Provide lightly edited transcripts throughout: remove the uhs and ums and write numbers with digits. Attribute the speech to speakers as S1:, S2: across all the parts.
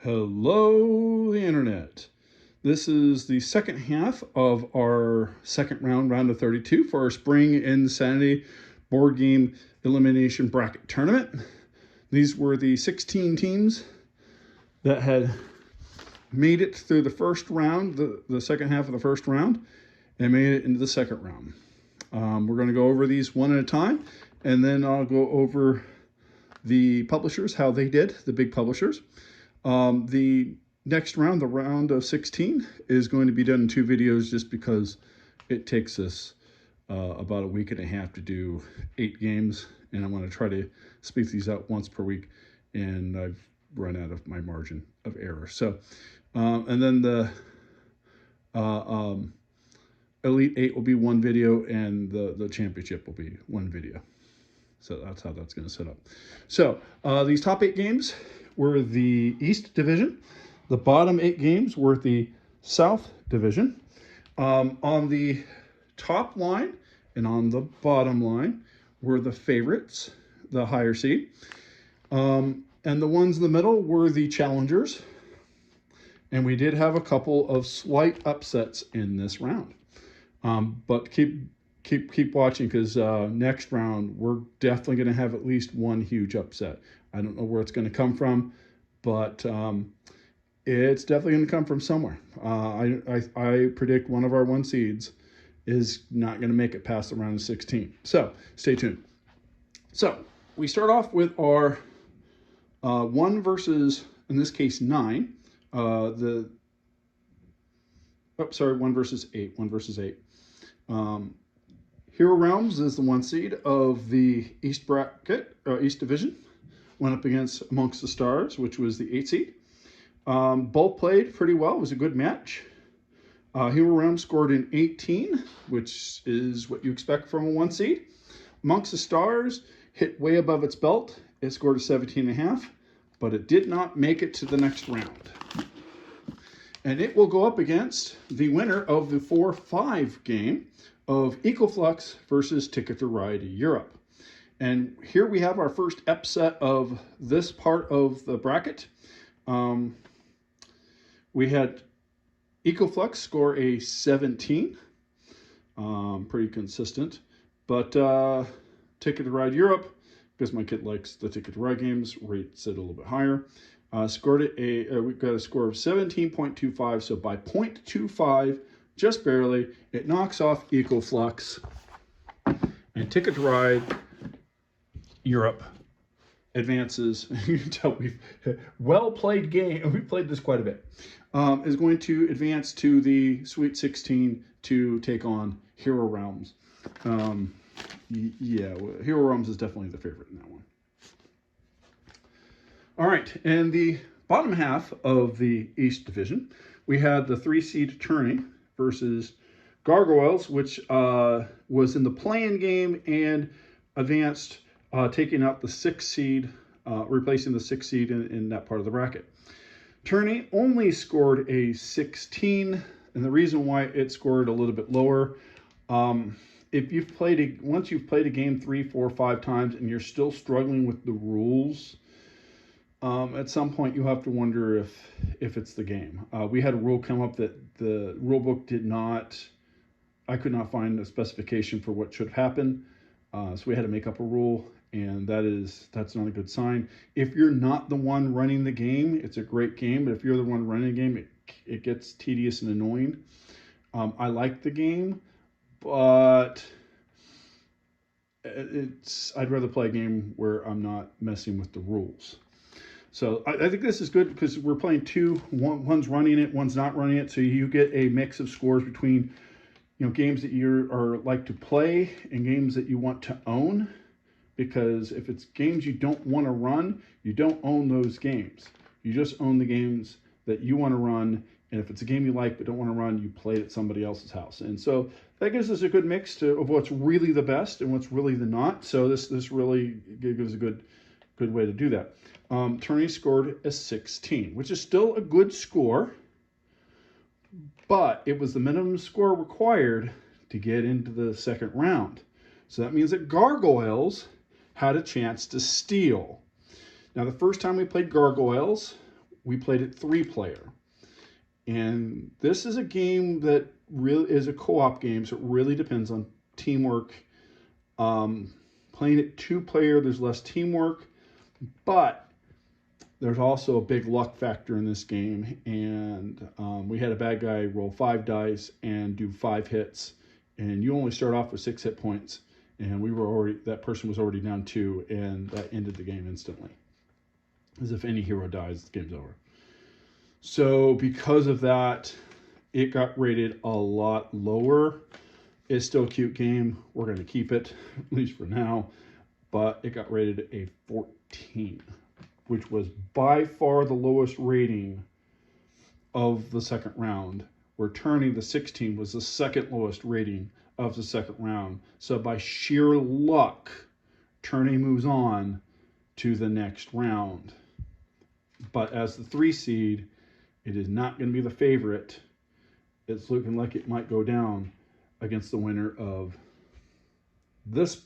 S1: Hello, the internet. This is the second half of our second round of 32 for our Spring Insanity board game elimination bracket tournament. These were the 16 teams that had made it through the first round, the second half of the first round, and made it into the second round. We're going to go over these one at a time, and then I'll go over the publishers, how they did, the big publishers. The next round, the round of 16, is going to be done in 2 videos just because it takes us about a week and a half to do 8 games, and I want to try to speak these out once per week, and I've run out of my margin of error. So, and then the Elite 8 will be 1 video, and the championship will be 1 video. So that's how that's going to set up. So these top 8 games were the East Division. The bottom 8 games were the South Division. On the top line and on the bottom line were the favorites, the higher seed. And the ones in the middle were the challengers. And we did have a couple of slight upsets in this round. But keep watching, because next round we're definitely going to have at least one huge upset. I don't know where it's going to come from, but it's definitely going to come from somewhere. I predict one of our 1 seeds is not going to make it past the round of 16. So stay tuned. So we start off with our 1 versus, in this case, 9. 1 versus 8. 1 versus 8. Hero Realms is the 1 seed of the East bracket, East Division. Went up against Amongst the Stars, which was the 8 seed. Both played pretty well. It was a good match. Hero Realms scored an 18, which is what you expect from a 1 seed. Amongst the Stars hit way above its belt. It scored a 17.5, but it did not make it to the next round. And it will go up against the winner of the 4-5 game of Ecoflux versus Ticket to Ride Europe. And here we have our first upset of this part of the bracket. We had Ecoflux score a 17, pretty consistent. But Ticket to Ride Europe, because my kid likes the Ticket to Ride games, rates it a little bit higher. We've got a score of 17.25, so by 0.25, just barely, it knocks off Ecoflux, and Ticket to Ride Europe advances. You can tell we've well-played game. We've played this quite a bit. Is going to advance to the Sweet 16 to take on Hero Realms. Hero Realms is definitely the favorite in that one. All right, and the bottom half of the East Division, we had the 3 seed Tourney versus Gargoyles, which was in the play-in game and advanced, taking out the 6 seed, replacing the 6 seed in that part of the bracket. Tourney only scored a 16, and the reason why it scored a little bit lower, if you've played once you've played a game 3, 4, 5 times and you're still struggling with the rules, at some point you have to wonder if it's the game. We had a rule come up that the rule book I could not find a specification for what should happen. So we had to make up a rule, and that's not a good sign. If you're not the one running the game, it's a great game, but if you're the one running the game, it gets tedious and annoying. I like the game, but I'd rather play a game where I'm not messing with the rules. So I think this is good because we're playing 2. One's running it, one's not running it, so you get a mix of scores between games that you like to play and games that you want to own. Because if it's games you don't want to run, you don't own those games. You just own the games that you want to run. And if it's a game you like but don't want to run, you play it at somebody else's house. And so that gives us a good mix of what's really the best and what's really the not. So this really gives a good way to do that. Tourney scored a 16, which is still a good score, but it was the minimum score required to get into the second round. So that means that Gargoyles had a chance to steal. Now, the first time we played Gargoyles, we played it 3-player. And this is a game that really is a co-op game, so it really depends on teamwork. Playing it 2-player, there's less teamwork, but there's also a big luck factor in this game. And we had a bad guy roll 5 dice and do 5 hits, and you only start off with 6 hit points. And that person was already down 2, and that ended the game instantly. As if any hero dies, the game's over. So because of that, it got rated a lot lower. It's still a cute game. We're going to keep it, at least for now. But it got rated a 14, which was by far the lowest rating of the second round, where turning the 16 was the second lowest rating of the second round. So by sheer luck, turning moves on to the next round. But as the 3 seed, it is not going to be the favorite. It's looking like it might go down against the winner of this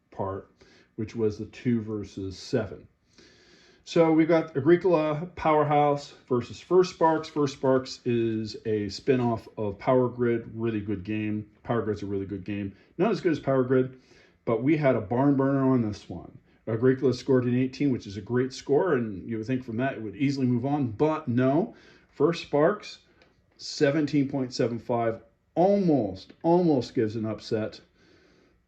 S1: part, which was the 2 versus 7. So we've got Agricola Powerhouse versus First Sparks. First Sparks is a spin-off of Power Grid. Really good game. Power Grid's a really good game. Not as good as Power Grid, but we had a barn burner on this one. Agricola scored an 18, which is a great score, and you would think from that it would easily move on, but no. First Sparks, 17.75, almost gives an upset.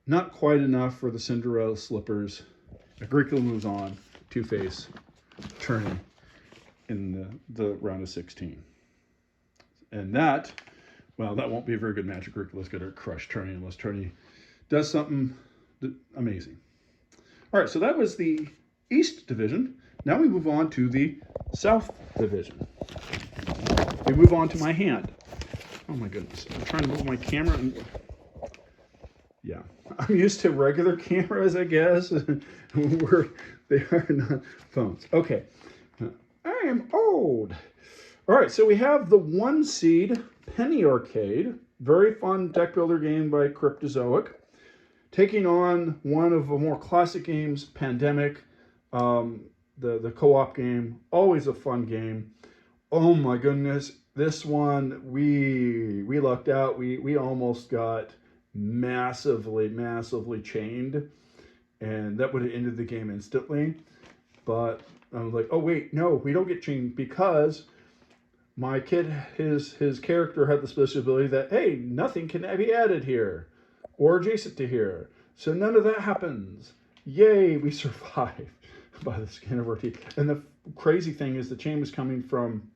S1: Not quite enough for the Cinderella Slippers. Agricola moves on to face Tourney in the round of 16. And that won't be a very good match. Agricola's going to crush Tourney unless Tourney does something amazing. All right, so that was the East Division. Now we move on to the South Division. We move on to my hand. Oh my goodness. I'm trying to move my camera. Yeah. I'm used to regular cameras, I guess. They are not phones. Okay. I am old. All right, so we have the 1 seed Penny Arcade. Very fun deck builder game by Cryptozoic. Taking on one of the more classic games, Pandemic. The co-op game. Always a fun game. Oh my goodness, this one, we lucked out. We almost got massively chained, and that would have ended the game instantly. But I was like, oh wait, no, we don't get chained, because my kid, his character had the special ability that, hey, nothing can be added here or adjacent to here. So none of that happens. Yay, we survived by the skin of our teeth. And the crazy thing is the chain was coming from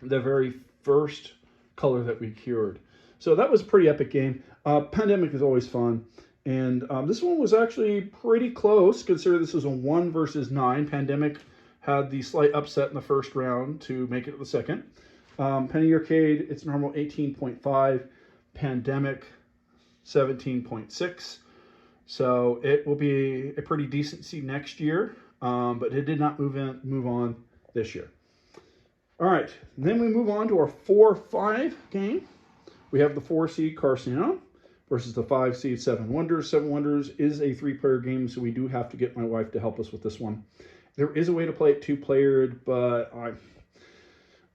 S1: the very first color that we cured. So that was a pretty epic game. Pandemic is always fun. And this one was actually pretty close, considering this was a 1 versus 9. Pandemic had the slight upset in the first round to make it to the second. Penny Arcade, it's normal 18.5. Pandemic, 17.6. So it will be a pretty decent seed next year, but it did not move on this year. All right, then we move on to our 4-5 game. We have the 4 seed Carciano versus the 5 seed Seven Wonders. Seven Wonders is a 3-player game, so we do have to get my wife to help us with this one. There is a way to play it 2-playered, but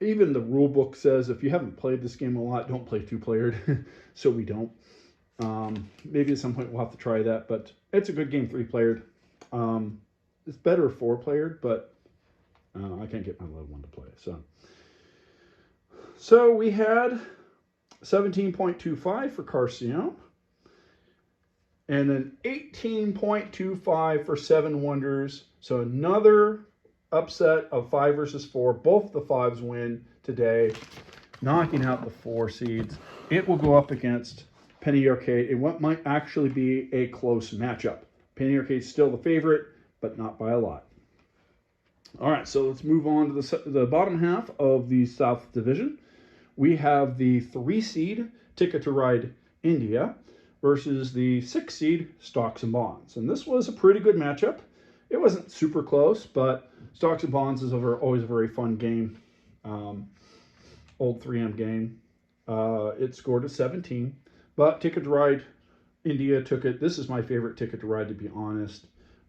S1: even the rule book says if you haven't played this game a lot, don't play 2-playered. So we don't. Maybe at some point we'll have to try that, but it's a good game 3-playered. It's better 4-playered, but I can't get my little one to play. So we had 17.25 for Carciano, and then 18.25 for Seven Wonders. So another upset of 5 versus 4. Both the 5s win today, knocking out the 4 seeds. It will go up against Penny Arcade in what might actually be a close matchup. Penny Arcade's still the favorite, but not by a lot. All right, so let's move on to the bottom half of the South Division. We have the 3 seed Ticket to Ride India versus the 6 seed Stocks and Bonds. And this was a pretty good matchup. It wasn't super close, but Stocks and Bonds is always a very fun game. Old 3M game. It scored a 17, but Ticket to Ride India took it. This is my favorite Ticket to Ride, to be honest,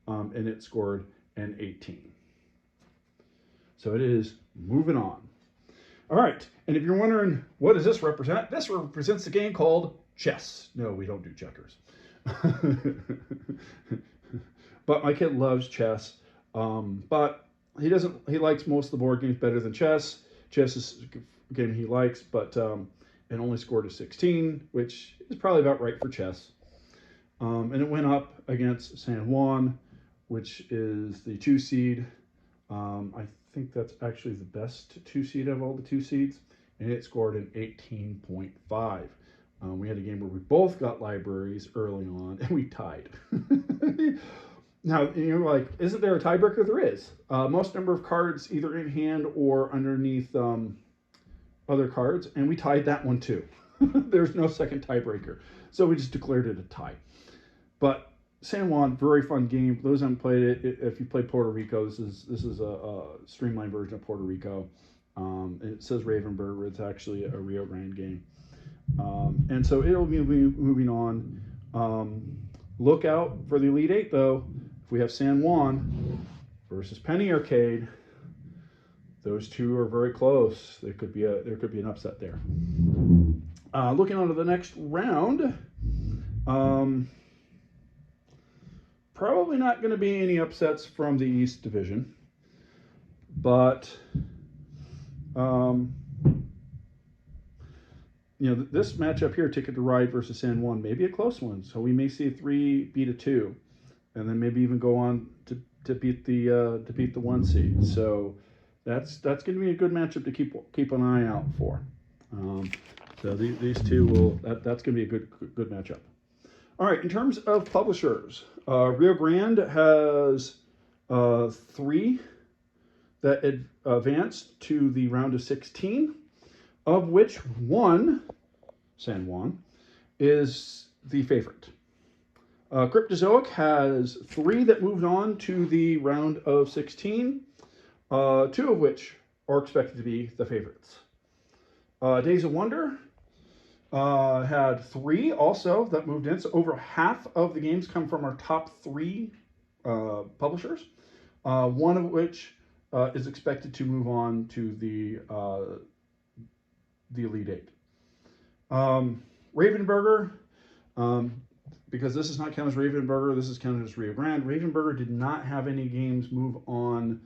S1: and it scored an 18. So it is moving on. All right, and if you're wondering, what does this represent? This represents a game called chess. No, we don't do checkers. But my kid loves chess. But he likes most of the board games better than chess. Chess is a game he likes, but it only scored a 16, which is probably about right for chess. And it went up against San Juan, which is the 2 seed. I think that's actually the best 2 seed of all the 2 seeds, and it scored an 18.5. We had a game where we both got libraries early on, and we tied. Now, you're like, isn't there a tiebreaker? There is. Most number of cards either in hand or underneath other cards, and we tied that one too. There's no second tiebreaker, so we just declared it a tie. But San Juan, very fun game. For those who haven't played it, if you play Puerto Rico, this is a streamlined version of Puerto Rico. It says Ravenburg, it's actually a Rio Grande game. And so it'll be moving on. Look out for the Elite Eight, though. If we have San Juan versus Penny Arcade, those two are very close. There could be an upset there. Looking on to the next round, probably not going to be any upsets from the East Division, but this matchup here, Ticket to Ride versus San Juan, may be a close one. So we may see a 3 beat a 2, and then maybe even go on to beat the 1 seed. So that's going to be a good matchup to keep an eye out for. So these two that's going to be a good matchup. All right, in terms of publishers, Rio Grande has 3 that advanced to the round of 16, of which 1, San Juan, is the favorite. Cryptozoic has 3 that moved on to the round of 16, 2 of which are expected to be the favorites. Days of Wonder had 3 also that moved in, so over half of the games come from our top 3 publishers, one of which is expected to move on to the Elite Eight. Ravenburger, because this is not counted as Ravenburger, this is counted as Rio Grande. Ravenburger did not have any games move on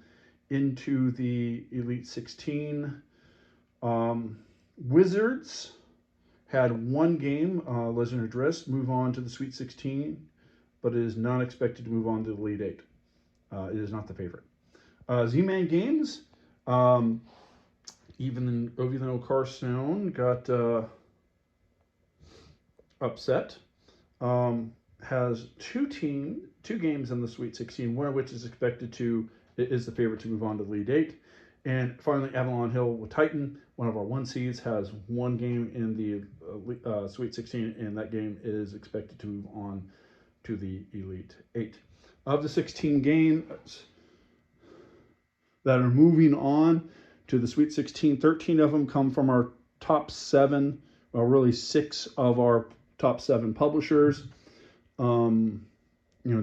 S1: into the Elite 16. Wizards had 1 game, Legend of Driss, move on to the Sweet 16, but it is not expected to move on to the Elite 8. It is not the favorite. Z-Man Games, even though Carstone got upset, has 2 games in the Sweet 16, one of which is the favorite to move on to the Elite 8. And finally, Avalon Hill with Titan, one of our 1 seeds, has 1 game in the Sweet 16, and that game is expected to move on to the Elite 8. Of the 16 games that are moving on to the Sweet 16, 13 of them come from our top 7, well, really 6 of our top 7 publishers.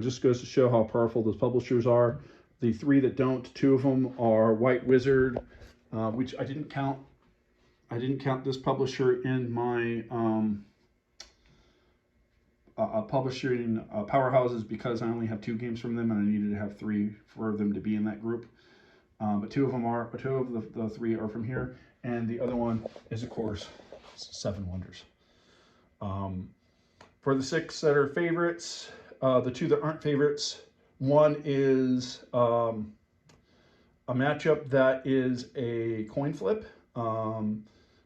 S1: Just goes to show how powerful those publishers are. The 3 that don't, 2 of them are White Wizard, which I didn't count. I didn't count this publisher in my publishing powerhouses because I only have 2 games from them, and I needed to have 3 for them to be in that group. But 2 of the 3 are from here, and the other one is, of course, 7 Wonders. For the 6 that are favorites, the 2 that aren't favorites, one is a matchup that is a coin flip.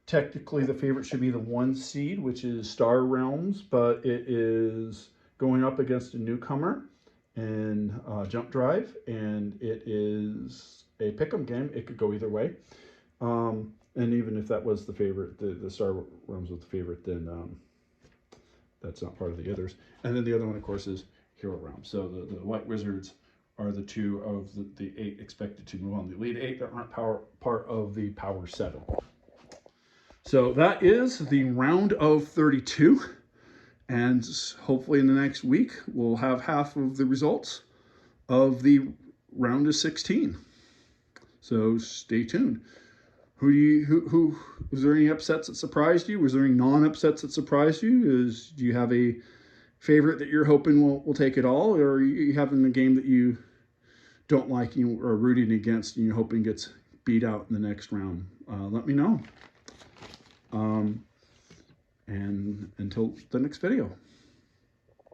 S1: Technically, the favorite should be the 1 seed, which is Star Realms, but it is going up against a newcomer in Jump Drive, and it is a pick'em game. It could go either way. And even if that was the favorite, the Star Realms was the favorite, then that's not part of the others. And then the other one, of course, is Hero Realms. So the White Wizards are the 2 of the 8 expected to move on. The Elite 8 that aren't part of the Power 7. So that is the round of 32. And hopefully in the next week, we'll have half of the results of the round of 16. So stay tuned. Who was there any upsets that surprised you? Was there any non-upsets that surprised you? Do you have a favorite that you're hoping will take it all, or are you having a game that you don't like, you are rooting against, and you're hoping gets beat out in the next round? Let me know. And until the next video.